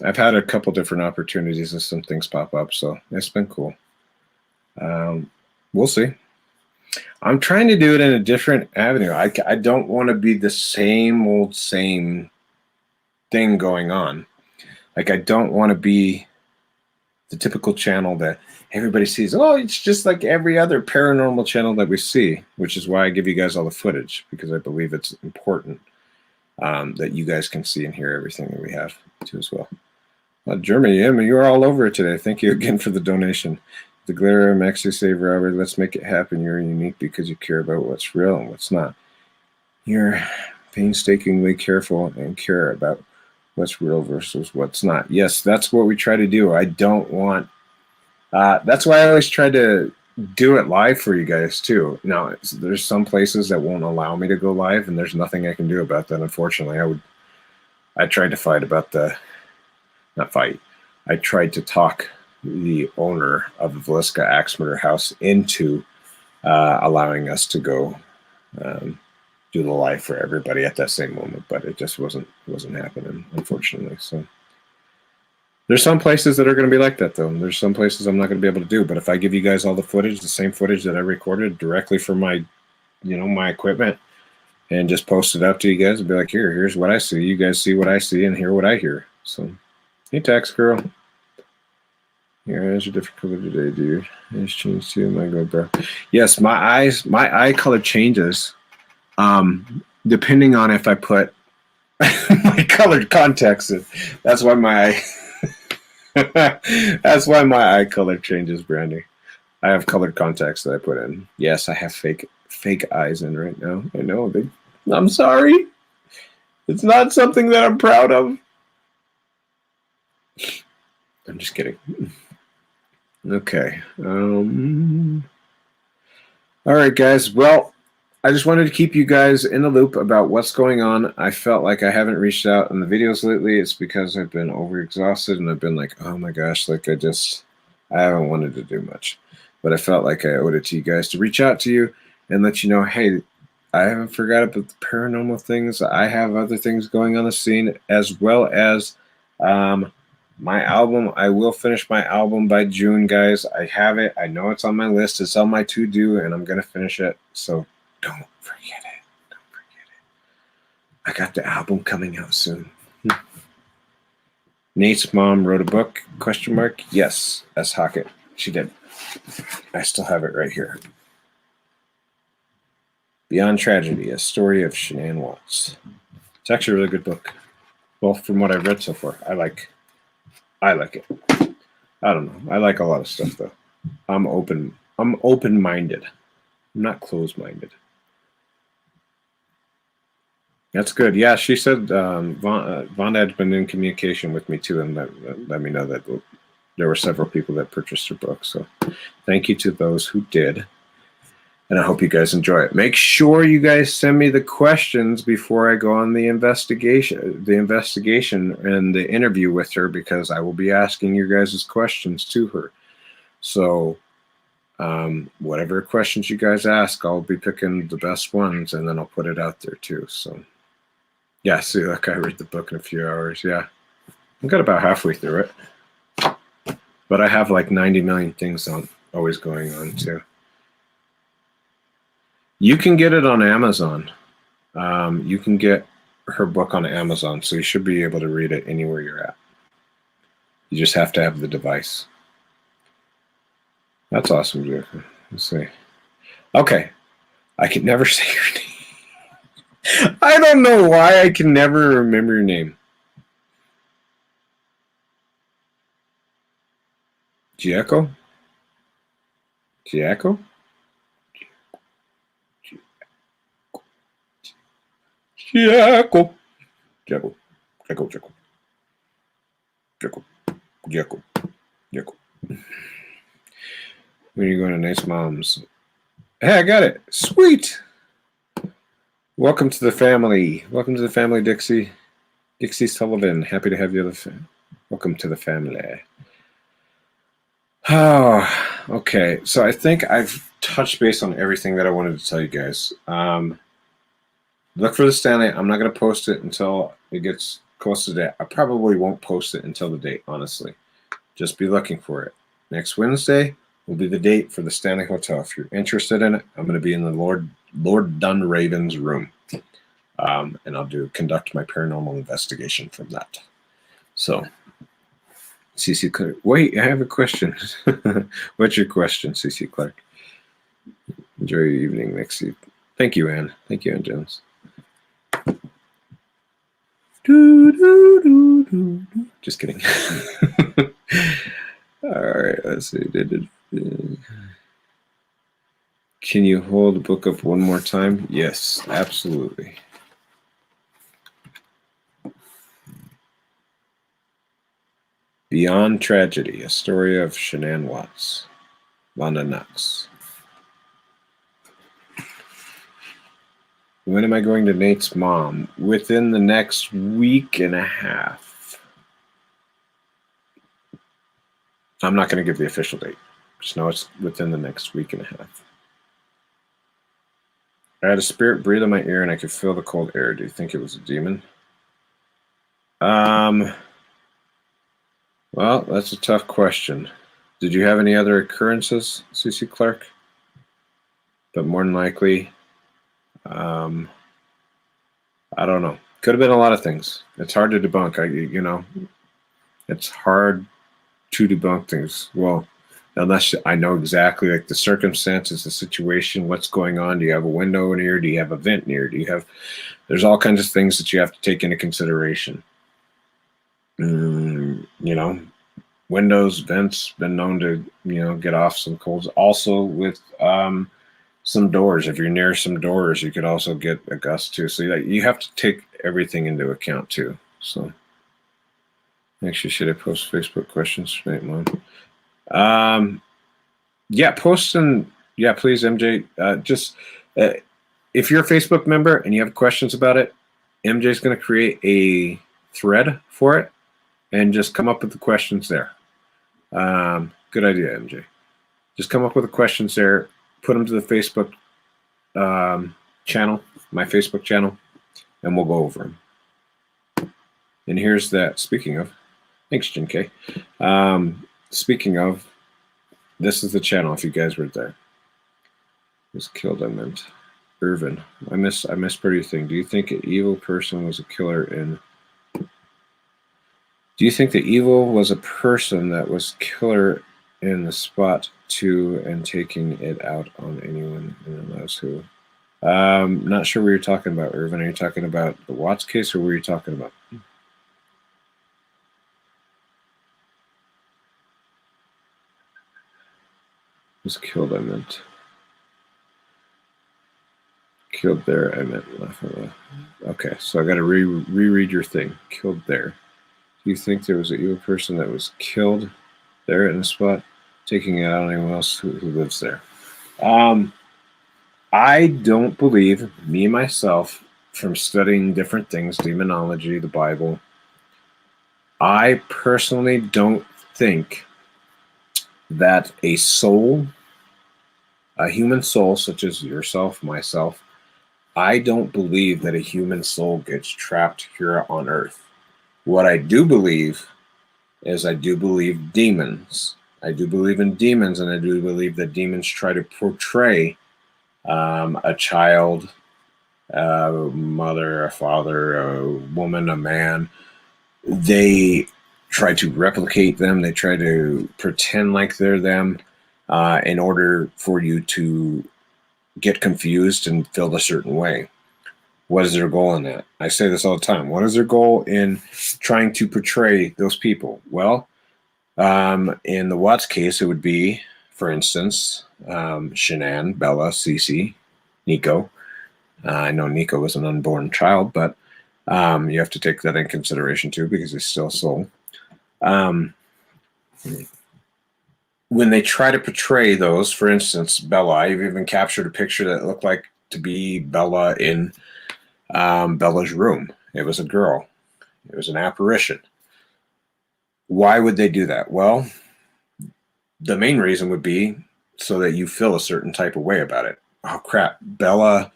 I've had a couple different opportunities and some things pop up, so it's been cool. We'll see. I'm trying to do it in a different avenue. I don't want to be the same thing going on. Like, I don't want to be the typical channel that everybody sees. Oh, it's just like every other paranormal channel that we see, which is why I give you guys all the footage, because I believe it's important that you guys can see and hear everything that we have too as well. Germany, Emma, you're all over it today. Thank you again for the donation. The Glare Mekcee save Robert. Let's make it happen. You're unique because you care about what's real and what's not. You're painstakingly careful and care about what's real versus what's not. Yes, that's what we try to do. I don't want. That's why I always try to do it live for you guys too. Now, there's some places that won't allow me to go live, and there's nothing I can do about that. Unfortunately, I tried to fight about the. Not fight. I tried to talk the owner of the Villisca Axe Murder House into allowing us to go do the live for everybody at that same moment, but it just wasn't happening, unfortunately. So there's some places that are going to be like that, though. There's some places I'm not going to be able to do. But if I give you guys all the footage, the same footage that I recorded directly from my, my equipment, and just post it out to you guys and be like, here's what I see. You guys see what I see and hear what I hear. So. Hey, tax girl. Your eyes are different color today, dude. Eyes changed too. My God, bro. Yes, my eye color changes depending on if I put my colored contacts in. That's why my that's why my eye color changes, Brandy. I have colored contacts that I put in. Yes, I have fake eyes in right now. I know. I'm sorry. It's not something that I'm proud of. I'm just kidding. Okay. All right, guys. Well, I just wanted to keep you guys in the loop about what's going on. I felt like I haven't reached out in the videos lately. It's because I've been overexhausted and I've been like, oh my gosh, like I haven't wanted to do much. But I felt like I owed it to you guys to reach out to you and let you know, hey, I haven't forgot about the paranormal things. I have other things going on the scene, as well as my album. I will finish my album by June, guys. I have it. I know it's on my list. It's on my to-do, and I'm going to finish it. So don't forget it. Don't forget it. I got the album coming out soon. Nate's mom wrote a book, ? Yes, S. Hockett. She did. I still have it right here. Beyond Tragedy, a story of Shanann Watts. It's actually a really good book. Well, from what I've read so far, I like it. I don't know. I like a lot of stuff, though. I'm open-minded. I'm not closed-minded. That's good. Yeah, she said Vonda had been in communication with me, too, and let me know that there were several people that purchased her book. So thank you to those who did. And I hope you guys enjoy it. Make sure you guys send me the questions before I go on the investigation and the interview with her, because I will be asking you guys' questions to her. So whatever questions you guys ask, I'll be picking the best ones, and then I'll put it out there too. So yeah, see, look, I read the book in a few hours. Yeah, I got about halfway through it, but I have like 90 million things always going on too. You can get it on Amazon. You can get her book on Amazon, so you should be able to read it anywhere you're at. You just have to have the device. That's awesome, Jacob. Let's see. Okay. I can never say your name. I don't know why I can never remember your name. Giaco? Giaco? Giaco. Giaco. Giaco. Giaco. Giaco. Jekyll. Jekyll. When are you going to Nate's mom's? Hey, I got it. Sweet. Welcome to the family. Welcome to the family, Dixie. Dixie Sullivan. Happy to have you. Welcome to the family. Oh, okay. So I think I've touched base on everything that I wanted to tell you guys. Look for the Stanley. I'm not going to post it until it gets close to the date. I probably won't post it until the date, honestly. Just be looking for it. Next Wednesday will be the date for the Stanley Hotel. If you're interested in it, I'm going to be in the Lord Dunraven's room. And I'll conduct my paranormal investigation from that. So, CC Clark. Wait, I have a question. What's your question, CC Clark? Enjoy your evening, Mekcee. Thank you, Ann. Thank you, Ann Jones. Just kidding. All right, let's see. Can you hold the book up one more time? Yes, absolutely. Beyond Tragedy, a story of Shanann Watts. Vonda Knox. When am I going to Nate's mom? Within the next week and a half. I'm not going to give the official date. Just know it's within the next week and a half. I had a spirit breathe on my ear and I could feel the cold air. Do you think it was a demon? Well, that's a tough question. Did you have any other occurrences, CC Clark? But more than likely, I don't know. Could have been a lot of things. It's hard to debunk. It's hard to debunk things. Well, unless I know exactly like the circumstances, the situation, what's going on. Do you have a window near? Do you have a vent near? There's all kinds of things that you have to take into consideration. Windows, vents, been known to, get off some colds. Also with some doors. If you're near some doors, you could also get a gust too. So you have to take everything into account too. So actually, should I post Facebook questions tonight, Mom? Yeah, post them. Yeah, please, MJ. If you're a Facebook member and you have questions about it, MJ's going to create a thread for it and just come up with the questions there. Good idea, MJ. Just come up with the questions there, put them to the Facebook channel, my Facebook channel, and we'll go over them. And here's that. Speaking of, thanks, Jin K. Speaking of, this is the channel. If you guys were there, was killed. I meant Irvin. I missed pretty thing. Do you think an evil person was a killer in? Do you think the evil was a person that was killer in the spot too and taking it out on anyone and knows who? Not sure what you're talking about, Irvin. Are you talking about the Watts case or what are you talking about? Was killed, I meant. Killed there, I meant. Okay, so I got to reread your thing. Killed there. Do you think there was an evil person that was killed there in the spot, taking it out on anyone else who lives there? I don't believe, me myself, from studying different things, demonology, the Bible, I personally don't think that a soul, a human soul such as yourself, myself, I don't believe that a human soul gets trapped here on Earth. What I do believe is I do believe demons. I do believe in demons, and I do believe that demons try to portray a child, a mother, a father, a woman, a man. They try to replicate them. They try to pretend like they're them in order for you to get confused and feel a certain way. What is their goal in that? I say this all the time. What is their goal in trying to portray those people? Well, in the Watts case, it would be, for instance, Shanann, Bella, Cece, Nico. I know Nico was an unborn child, but you have to take that in consideration too because he's still a soul. when they try to portray those, for instance, Bella, I've even captured a picture that looked like to be Bella in Bella's room. It was a girl. It was an apparition. Why would they do that? Well, the main reason would be so that you feel a certain type of way about it. Oh, crap. Bella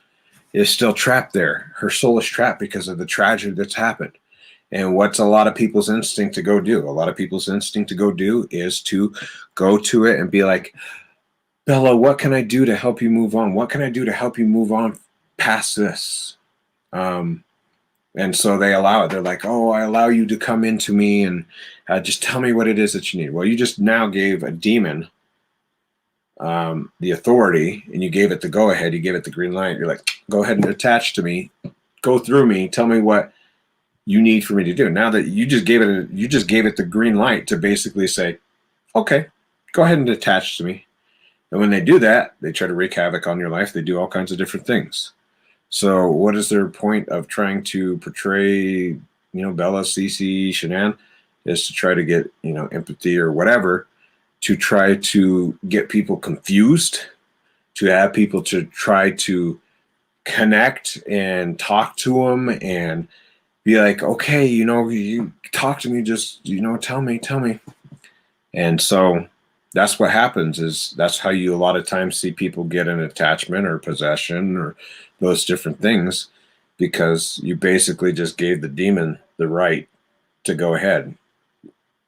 is still trapped there. Her soul is trapped because of the tragedy that's happened. And what's a lot of people's instinct to go do? A lot of people's instinct to go do is to go to it and be like, Bella, what can I do to help you move on? What can I do to help you move on past this? And so they allow it. They're like, oh, I allow you to come into me and just tell me what it is that you need. Well, you just now gave a demon the authority, and you gave it the go-ahead. You gave it the green light. You're like, go ahead and attach to me. Go through me. Tell me what you need for me to do. Now that you just gave it the green light to basically say, okay, go ahead and attach to me. And when they do that, they try to wreak havoc on your life. They do all kinds of different things. So what is their point of trying to portray, Bella, Cece, Shanann, is to try to get, empathy or whatever, to try to get people confused, to have people to try to connect and talk to them and be like, okay, you talk to me, just, tell me. And so that's what happens. Is that's how you a lot of times see people get an attachment or possession or those different things, because you basically just gave the demon the right to go ahead.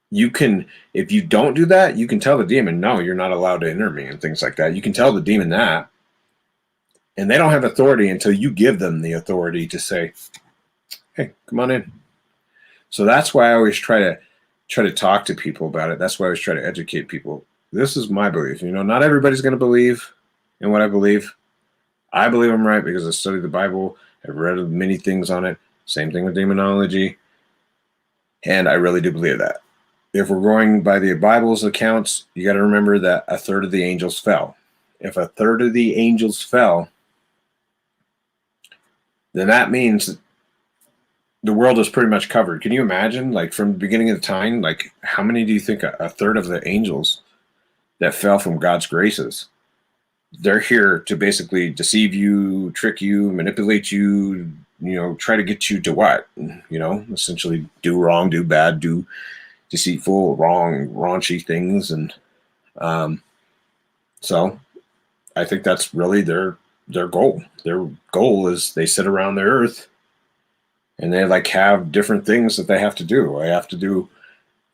You can, if you don't do that, you can tell the demon, no, you're not allowed to enter me and things like that. You can tell the demon that, and they don't have authority until you give them the authority to say, hey, come on in. So that's why I always try to talk to people about it. That's why I always try to educate people. This is my belief. Not everybody's going to believe in what I believe. I believe I'm right because I studied the Bible. I've read many things on it. Same thing with demonology. And I really do believe that. If we're going by the Bible's accounts, you got to remember that a third of the angels fell. If a third of the angels fell, then that means the world is pretty much covered. Can you imagine, like, from the beginning of the time, like, how many do you think a third of the angels that fell from God's graces? They're here to basically deceive you, trick you, manipulate you, try to get you to what? Essentially do wrong, do bad, do deceitful, wrong, raunchy things. And so I think that's really their goal. Their goal is they sit around the earth and they have different things that they have to do. I have to do,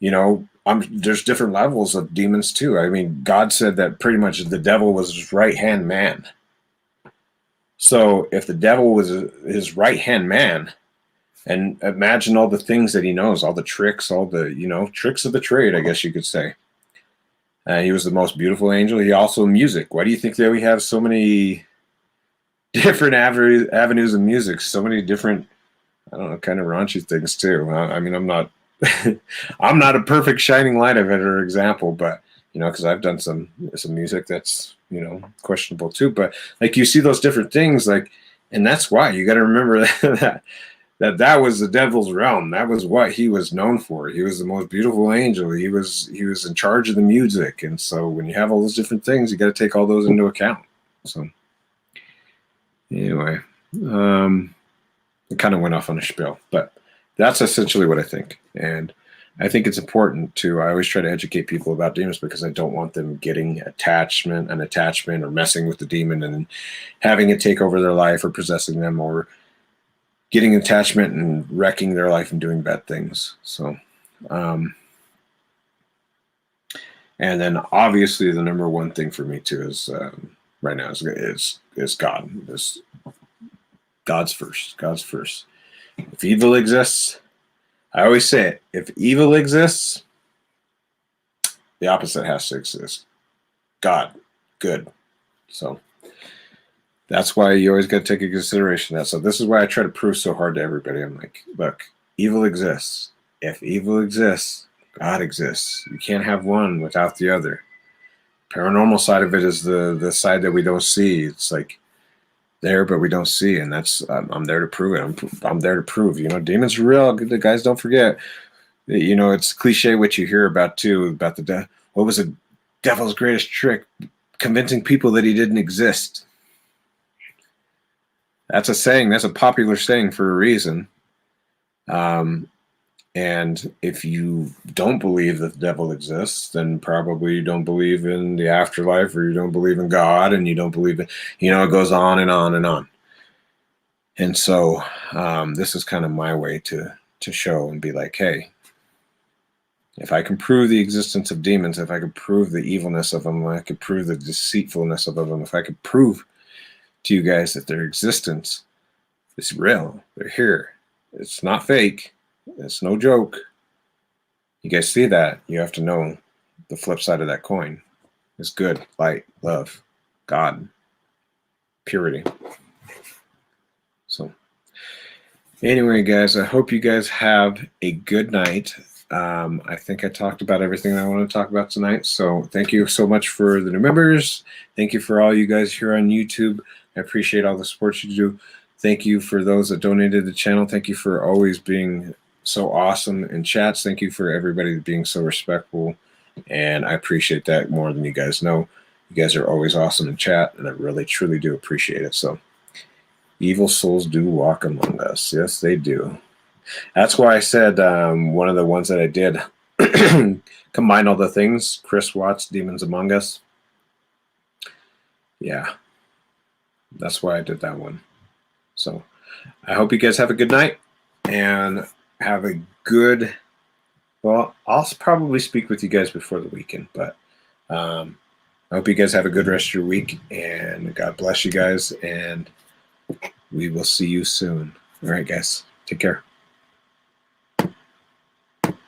there's different levels of demons too. I mean, God said that pretty much the devil was his right-hand man. So if the devil was his right-hand man, and imagine all the things that he knows, all the tricks, all the, tricks of the trade, I guess you could say. He was the most beautiful angel. He also music. Why do you think that we have so many different avenues of music? So many different, I don't know, kind of raunchy things too. I mean, I'm not a perfect shining light of it or example, but because I've done some music that's questionable too. But you see those different things, and that's why you got to remember that was the devil's realm. That was what he was known for. He was the most beautiful angel. He was in charge of the music, and so when you have all those different things, you got to take all those into account. So anyway, it kind of went off on a spiel, but that's essentially what I think. And I think it's important I always try to educate people about demons because I don't want them getting an attachment or messing with the demon and having it take over their life or possessing them or getting attachment and wrecking their life and doing bad things. So, and then obviously the number one thing for me too is right now is God. God's first. God's first. If evil exists, I always say it, if evil exists, the opposite has to exist. God, good. So that's why you always got to take into consideration that. So this is why I try to prove so hard to everybody. I'm like, look, evil exists. If evil exists, God exists. You can't have one without the other. Paranormal side of it is the side that we don't see. It's there, but we don't see, and that's I'm there to prove it. I'm there to prove. Demons are real. The guys, don't forget. You know, it's cliche what you hear about too, about what was the devil's greatest trick? Convincing people that he didn't exist. That's a saying. That's a popular saying for a reason. And if you don't believe that the devil exists, then probably you don't believe in the afterlife, or you don't believe in God, and you don't believe in, you know, it goes on and on and on. And so this is kind of my way to show and be like, hey, if I can prove the existence of demons, if I could prove the evilness of them, I could prove the deceitfulness of them, if I could prove to you guys that their existence is real, they're here, it's not fake, it's no joke. You guys see that, you have to know the flip side of that coin is good, light, love, God, purity. So anyway, guys, I hope you guys have a good night. I think I talked about everything I want to talk about tonight. So thank you so much for the new members. Thank you for all you guys here on YouTube. I appreciate all the support you do. Thank you for those that donated to the channel. Thank you for always being so awesome in chats. Thank you for everybody being so respectful. And I appreciate that more than you guys know. You guys are always awesome in chat, and I really, truly do appreciate it. So evil souls do walk among us. Yes, they do. That's why I said one of the ones that I did combine all the things. Chris Watts, Demons Among Us. Yeah, that's why I did that one. So I hope you guys have a good night and have a good, well, I'll probably speak with you guys before the weekend, but I hope you guys have a good rest of your week, and God bless you guys, and we will see you soon. All right, guys, take care.